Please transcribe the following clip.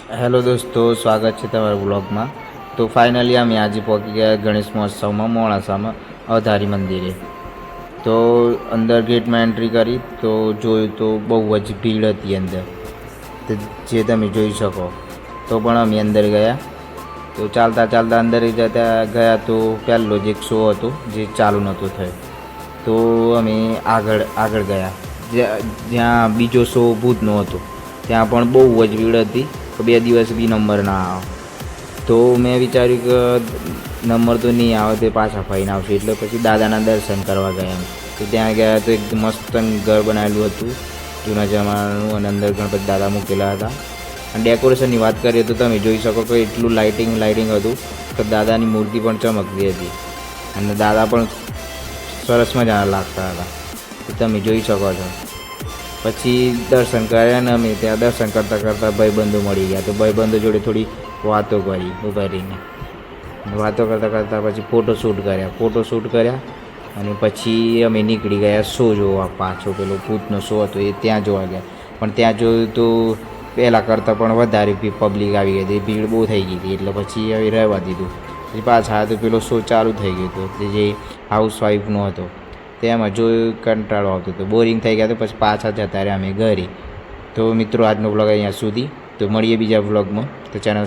Hello દોસ્તો, સ્વાગત છે તમારા બ્લોગમાં. તો ફાઇનલી અમે આજે પહોંચી ગયા ગણેશ મહોત્સવમાં મોડાસામાં અવધારી મંદિરે. તો અંદર ગેટમાં એન્ટ્રી કરી તો જોયું તો બહુ જ ભીડ હતી અંદર, તો જે તમે જોઈ શકો. તો પણ અમે અંદર ગયા. તો ચાલતા ચાલતા અંદર જતા ગયા તો પહેલો જ એક શો હતો જે ચાલુ નહોતો થયો. તો અમે આગળ ગયા જ્યાં બીજો શો ભૂતનો હતો. ત્યાં પણ બહુ જ ભીડ હતી. તો 2 દિવસ બી નંબર ના આવે. તો મેં વિચાર્યું કે નંબર તો નહીં આવે, તે પાછા ફરીને આવશે. એટલે પછી દાદાના દર્શન કરવા ગયા. તો ત્યાં ગયા તો એકદમ મસ્ત ઘર બનાવેલું હતું જૂના જમાનાનું, અને અંદર ગણપતિ દાદા મૂકેલા હતા. અને ડેકોરેશનની વાત કરીએ તો તમે જોઈ શકો કે એટલું લાઇટિંગ હતું કે દાદાની મૂર્તિ પણ ચમકતી હતી અને દાદા પણ સરસ મજાના લાગતા હતા. તો તમે જોઈ શકો છો. પછી દર્શન કર્યા અને અમે ત્યાં દર્શન કરતાં કરતાં ભાઈબંધો મળી ગયા. તો ભાઈબંધો જોડે થોડી વાતો કરી ઊભા રહીને. વાતો કરતાં પછી ફોટોશૂટ કર્યા અને પછી અમે નીકળી ગયા શો જોવા. પાછો પેલો ભૂતનો શો હતો એ ત્યાં જોવા ગયા. પણ ત્યાં જોયું તો પહેલાં કરતાં પણ વધારે પબ્લિક આવી ગઈ હતી, ભીડ બહુ થઈ ગઈ હતી. એટલે પછી હવે રહેવા દીધું. પછી પાછા તો પેલો શો ચાલુ થઈ ગયો હતો જે હાઉસવાઈફનો હતો. તેમાં જોયું કંટાળો આવતો હતો, બોરિંગ થઈ ગયા. તો પછી પાછા જતા રહ્યા અમે ઘરે. તો મિત્રો, આજનો વ્લોગ અહીંયા સુધી. તો મળીએ બીજા વ્લોગમાં. તો ચેનલ